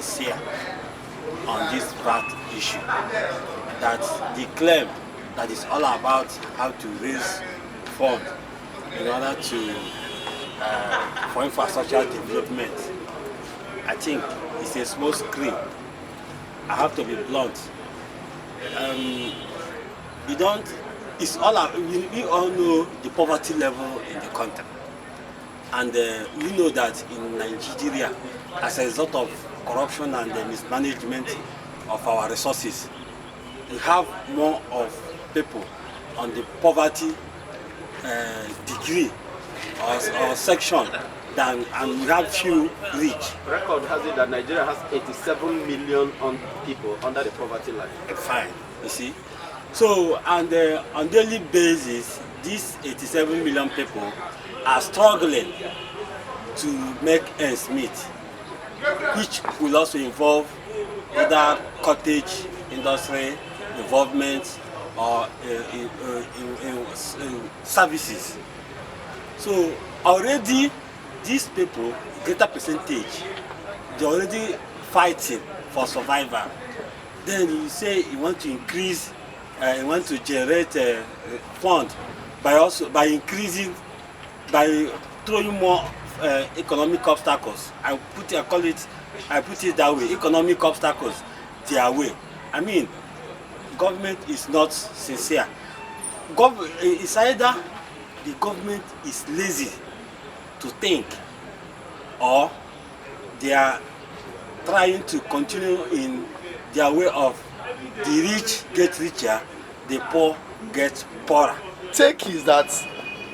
sincere on this VAT issue. That the claim that is all about how to raise funds in order to for infrastructure development, I think it's a small screen. I have to be blunt. It's all we all know the poverty level in the country, and we know that in Nigeria, as a result of corruption and the mismanagement of our resources, we have more of people on the poverty degree or section than, and we have few rich. Record has it that Nigeria has 87 million people under the poverty line. Fine, you see. So, and on daily basis, these 87 million people are struggling to make ends meet, which will also involve either cottage industry involvement or in services. So already these people, greater percentage, they're already fighting for survival. Then you say you want to increase, you want to generate a fund by increasing, by throwing more economic obstacles. I put it that way, economic obstacles their way. I mean, government is not sincere. It's either the government is lazy to think, or they are trying to continue in their way of the rich get richer, the poor get poorer. Take is that,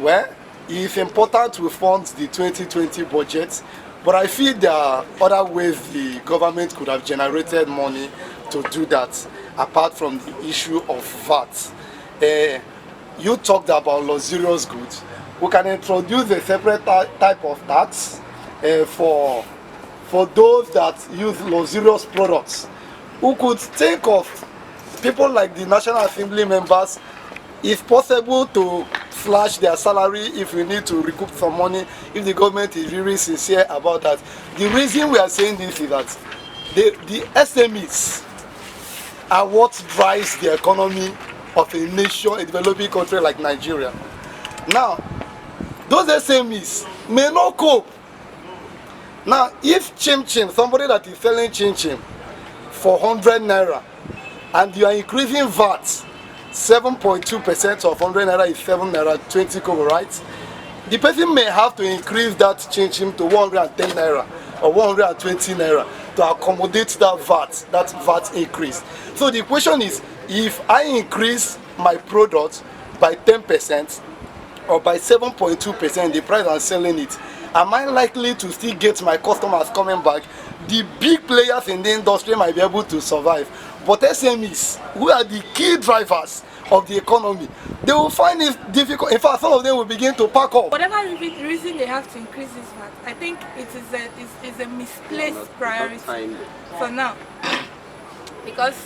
well, it's important to fund the 2020 budget, but I feel there are other ways the government could have generated money to do that, apart from the issue of VAT. You talked about luxurious goods. We can introduce a separate type of tax for those that use luxurious products. Who could think of people like the National Assembly members, if possible, to slash their salary if we need to recoup some money, if the government is really sincere about that. The reason we are saying this is that the SMEs are what drives the economy of a nation, a developing country like Nigeria. Now, those SMEs may not cope. Now, if somebody that is selling chim for 100 naira, and you are increasing VAT, 7.2% of 100 naira is 7 naira 20 kobo, right? The person may have to increase that chim to 110 naira or 120 naira to accommodate that VAT increase. So the question is, if I increase my product by 10% or by 7.2%, the price I'm selling it, am I likely to still get my customers coming back? The big players in the industry might be able to survive, but SMEs, who are the key drivers of the economy, they will find it difficult. In fact, some of them will begin to pack up. Whatever reason they have to increase this VAT, I think it is a misplaced priority for now, because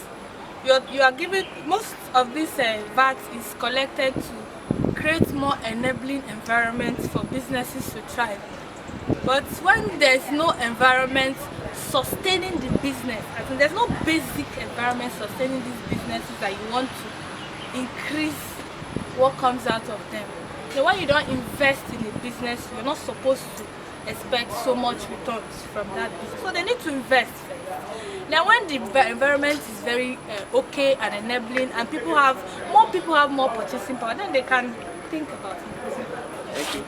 you are giving most of this VAT is collected to create more enabling environments for businesses to thrive. But when there's no environment sustaining the business, I think there's no basic environment sustaining these businesses that you want to increase what comes out of them. So when you don't invest in a business, you're not supposed to expect so much returns from that business. So they need to invest first. Now when the environment is very okay and enabling, and people have more purchasing power, then they can think about increasing. Thank you.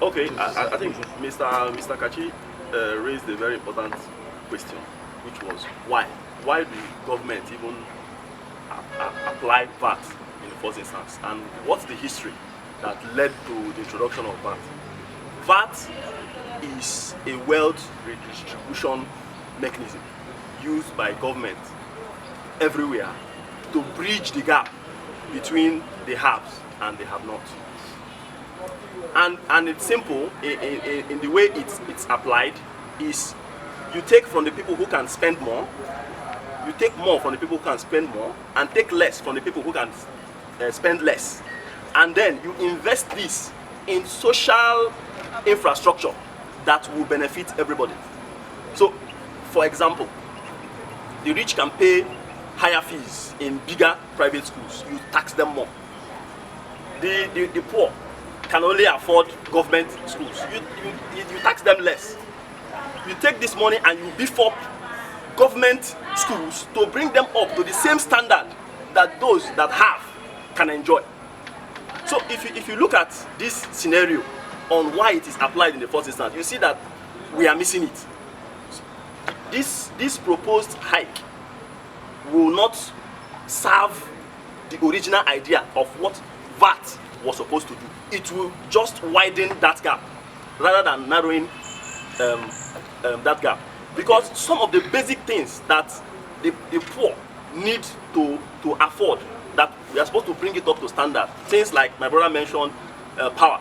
Okay, I think Mr. Kachi raised a very important question, which was why? Why do government even apply VAT in the first instance? And what's the history that led to the introduction of VAT? VAT is a wealth redistribution mechanism used by government everywhere to bridge the gap between the haves and the have-nots. And it's simple in the way it's applied is you take from the people who can spend more, you take more from the people who can spend more, and take less from the people who can spend less. And then you invest this in social infrastructure that will benefit everybody. So For example, the rich can pay higher fees in bigger private schools. You tax them more. The poor can only afford government schools. You tax them less. You take this money and you beef up government schools to bring them up to the same standard that those that have can enjoy. So if you look at this scenario on why it is applied in the first instance, you see that we are missing it. This proposed hike will not serve the original idea of what VAT was supposed to do. It will just widen that gap rather than narrowing that gap. Because some of the basic things that the poor need to afford, that we are supposed to bring it up to standard, things like my brother mentioned, power.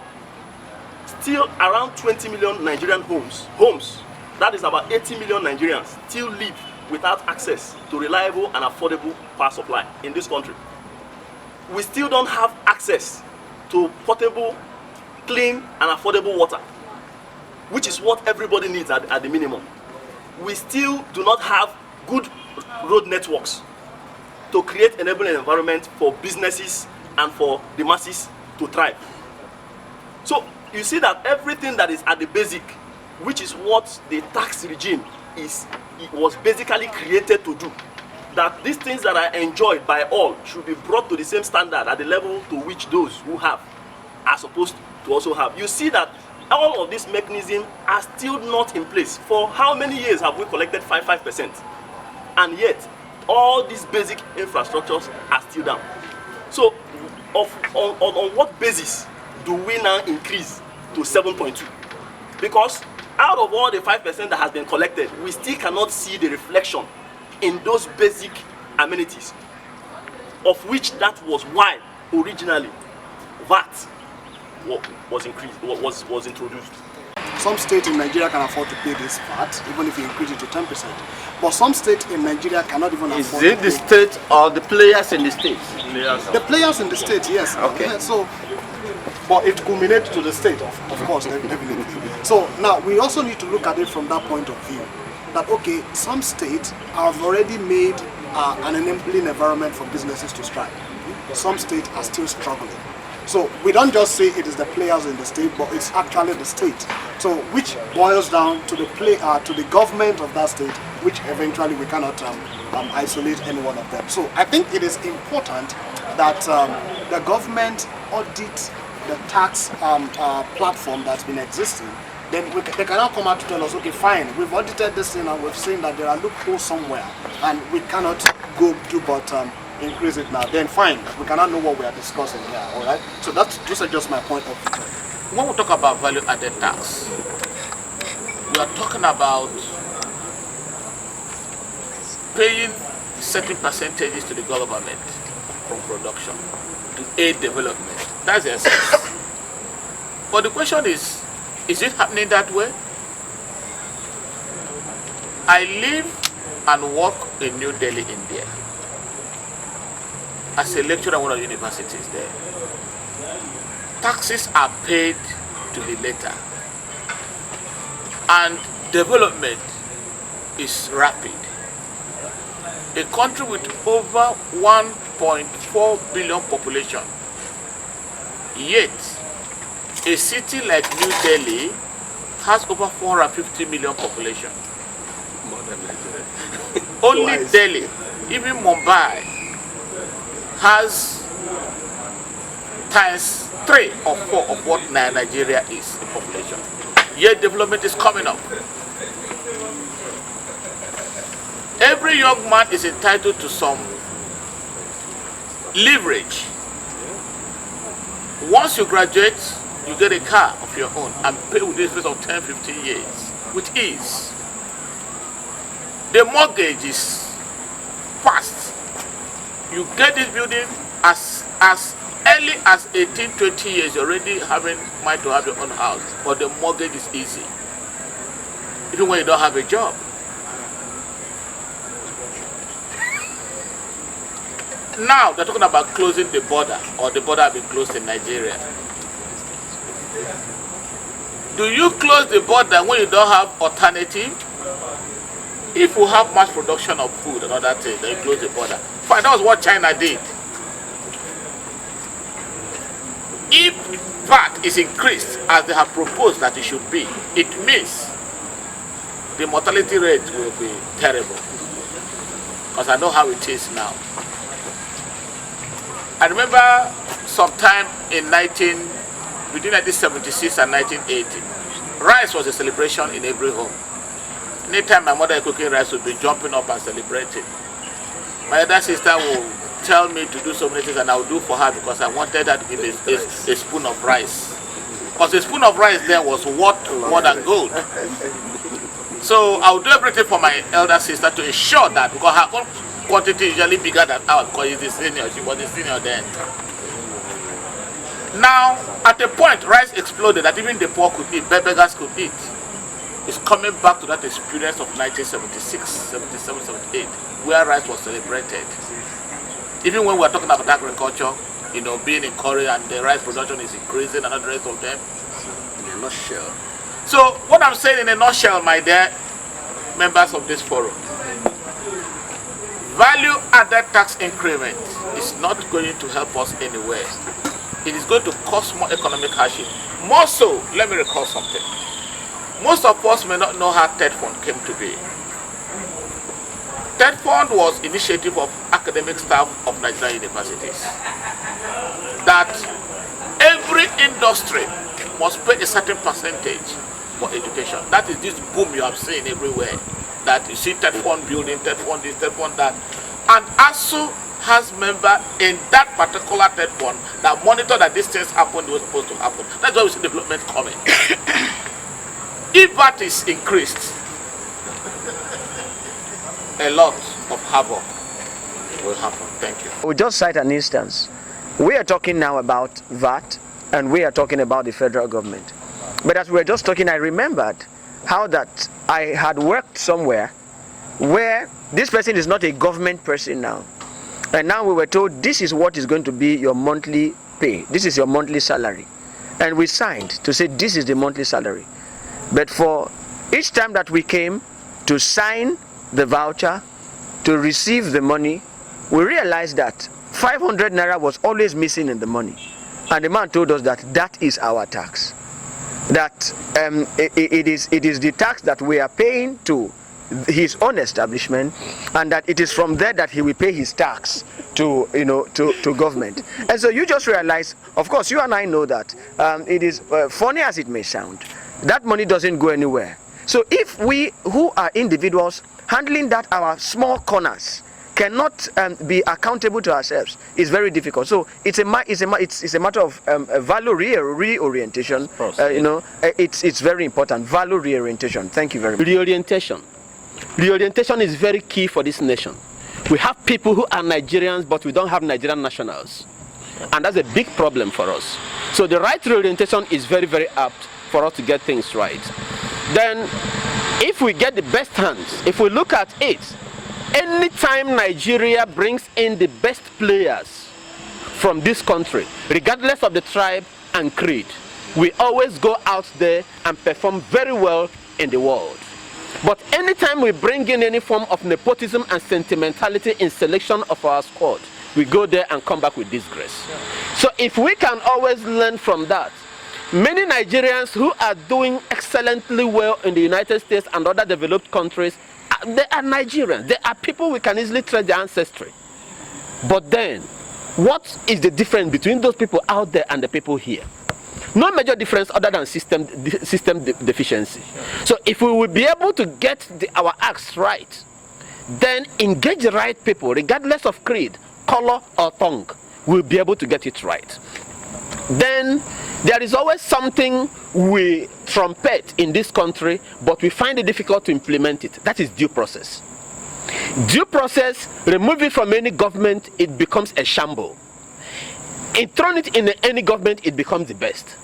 Still around 20 million Nigerian homes, that is about 80 million Nigerians, still live without access to reliable and affordable power supply in this country. We still don't have access to portable, clean and affordable water, which is what everybody needs at the minimum. We still do not have good road networks to create enabling environment for businesses and for the masses to thrive. So you see that everything that is at the basic, which is what the tax regime was basically created to do, that these things that are enjoyed by all should be brought to the same standard at the level to which those who have are supposed to also have. You see that all of these mechanisms are still not in place. For how many years have we collected 5%? And yet, all these basic infrastructures are still down. So, on what basis do we now increase to 7.2? Because out of all the 5% that has been collected, we still cannot see the reflection in those basic amenities, of which that was why originally VAT was introduced. Some states in Nigeria can afford to pay this VAT, even if you increase it to 10%. But some states in Nigeria cannot even afford Is it the state or the players in the state? The players in the state, yes. Okay. Yeah, so, but it culminates to the state, of course, definitely. So now we also need to look at it from that point of view. That okay, some states have already made an enabling environment for businesses to strive. Some states are still struggling. So we don't just say it is the players in the state, but it's actually the state. So which boils down to the government of that state, which eventually we cannot isolate any one of them. So I think it is important that the government audit the tax platform that's been existing. Then they cannot come out to tell us, okay, fine, we've audited this thing and we've seen that there are loopholes somewhere, and we cannot go to but increase it now. Then fine, we cannot know what we are discussing here. All right. So those are just my point of view. When we talk about value-added tax, we are talking about paying certain percentages to the government from production to aid development. That's the essence. But the question is it happening that way? I live and work in New Delhi, India, as a lecturer at one of the universities there. Taxes are paid to the letter, and development is rapid. A country with over 1.4 billion population, yet a city like New Delhi has over 450 million population. More than Nigeria. Only Twice. Delhi, even Mumbai, has times 3 or 4 of what Nigeria is in population. Yet development is coming up. Every young man is entitled to some leverage. Once you graduate, you get a car of your own and pay with this of 10-15 years with ease. The mortgage is fast. You get this building as early as 18-20 years, you're already having mind to have your own house, but the mortgage is easy, even when you don't have a job. Now they're talking about closing the border, or the border has been closed in Nigeria. Do you close the border when you don't have alternative? If we have mass production of food and other things, then you close the border. Fine, that was what China did. If VAT is increased as they have proposed that it should be, it means the mortality rate will be terrible. Because I know how it is now. I remember sometime in between 1976 and 1980, rice was a celebration in every home. Anytime my mother cooking rice would be jumping up and celebrating. My other sister will tell me to do so many things and I will do for her because I wanted her to give a spoon of rice. Because a spoon of rice then was worth more than gold. So I would do everything for my elder sister to ensure that, because her own quantity is usually bigger than ours because she's the senior, she was the senior then. Now, at a point, rice exploded that even the poor could eat, beggars could eat. It's coming back to that experience of 1976, 77, 78, where rice was celebrated. Even when we're talking about agriculture, you know, being in Korea and the rice production is increasing and all the rest of them. In a nutshell. So, what I'm saying in a nutshell, my dear members of this forum, value-added tax increment is not going to help us anywhere. It is going to cause more economic hardship. More so, let me recall something. Most of us may not know how TED Fund came to be. TED Fund was initiative of academic staff of Nigerian universities. That every industry must pay a certain percentage for education. That is this boom you have seen everywhere. That you see TED Fund building, TED Fund this, TED Fund that. And ASU has member in that particular TED Fund that monitor that these things happen the way supposed to happen. That's why we see development coming. If that is increased, a lot of havoc will happen. Thank you. We'll just cite an instance. We are talking now about VAT and we are talking about the federal government. But as we were just talking, I remembered how that I had worked somewhere where this person is not a government person now. And now we were told this is what is going to be your monthly pay. This is your monthly salary. And we signed to say this is the monthly salary. But for each time that we came to sign the voucher, to receive the money, we realized that 500 naira was always missing in the money. And the man told us that that is our tax. That it is the tax that we are paying to his own establishment, and that it is from there that he will pay his tax to to government. And so you just realize, of course, you and I know that it is funny as it may sound, that money doesn't go anywhere. So if we who are individuals handling that our small corners cannot be accountable to ourselves, it's very difficult. So it's a matter of value reorientation. It's very important. Value reorientation. Thank you very much. Reorientation is very key for this nation. We have people who are Nigerians, but we don't have Nigerian nationals, and that's a big problem for us. So the right reorientation is very, very apt for us to get things right. Then, if we get the best hands, if we look at it, anytime Nigeria brings in the best players from this country, regardless of the tribe and creed, we always go out there and perform very well in the world. But anytime we bring in any form of nepotism and sentimentality in selection of our squad, we go there and come back with disgrace. So if we can always learn from that, many Nigerians who are doing excellently well in the United States and other developed countries, they are Nigerians. They are people we can easily trace their ancestry. But then, what is the difference between those people out there and the people here? No major difference other than system deficiency. So if we will be able to get our acts right, then engage the right people, regardless of creed, color, or tongue, we'll be able to get it right. Then there is always something we trumpet in this country, but we find it difficult to implement it. That is due process. Due process, remove it from any government, it becomes a shamble. Throw it in any government, it becomes the best.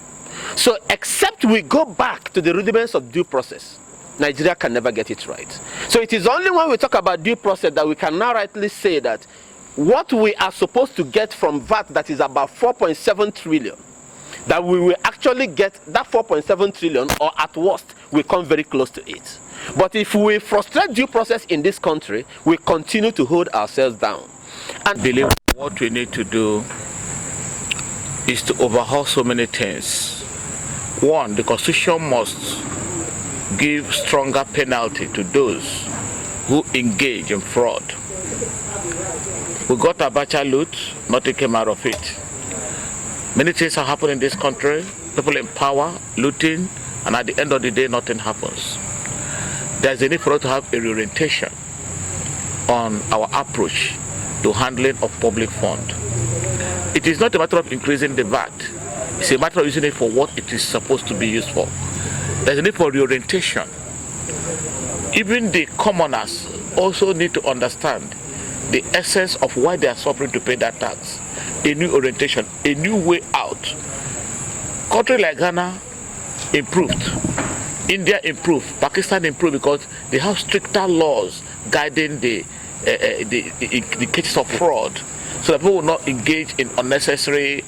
So except we go back to the rudiments of due process, Nigeria can never get it right. So it is only when we talk about due process that we can now rightly say that what we are supposed to get from VAT, that is about 4.7 trillion, that we will actually get that 4.7 trillion, or at worst, we come very close to it. But if we frustrate due process in this country, we continue to hold ourselves down. And I believe what we need to do is to overhaul so many things. One, the Constitution must give stronger penalty to those who engage in fraud. We got Abacha loot, nothing came out of it. Many things are happening in this country, people in power, looting, and at the end of the day, nothing happens. There's a need for us to have a reorientation on our approach to handling of public fund. It is not a matter of increasing the VAT. It's a matter of using it for what it is supposed to be used for. There's a need for reorientation. Even the commoners also need to understand the essence of why they are suffering to pay that tax. A new orientation, a new way out. Country like Ghana improved. India improved. Pakistan improved because they have stricter laws guiding the cases of fraud, so that people will not engage in unnecessary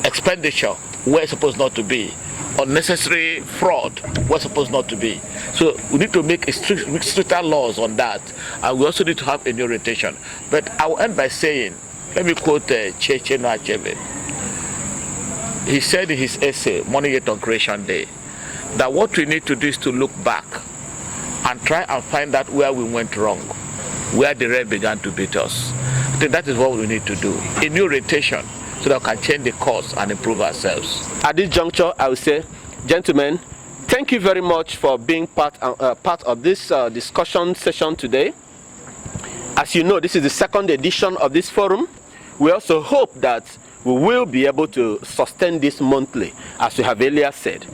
expenditure where it's supposed not to be, unnecessary fraud where it's supposed not to be. So we need to make stricter laws on that, and we also need to have a new orientation. But I will end by saying, let me quote Checheno Achebe. He said in his essay, Money Yet on Creation Day, that what we need to do is to look back and try and find out where we went wrong, where the rain began to beat us. I think that is what we need to do. A new orientation so that we can change the course and improve ourselves. At this juncture, I would say, gentlemen, thank you very much for being part of this discussion session today. As you know, this is the second edition of this forum. We also hope that we will be able to sustain this monthly, as we have earlier said.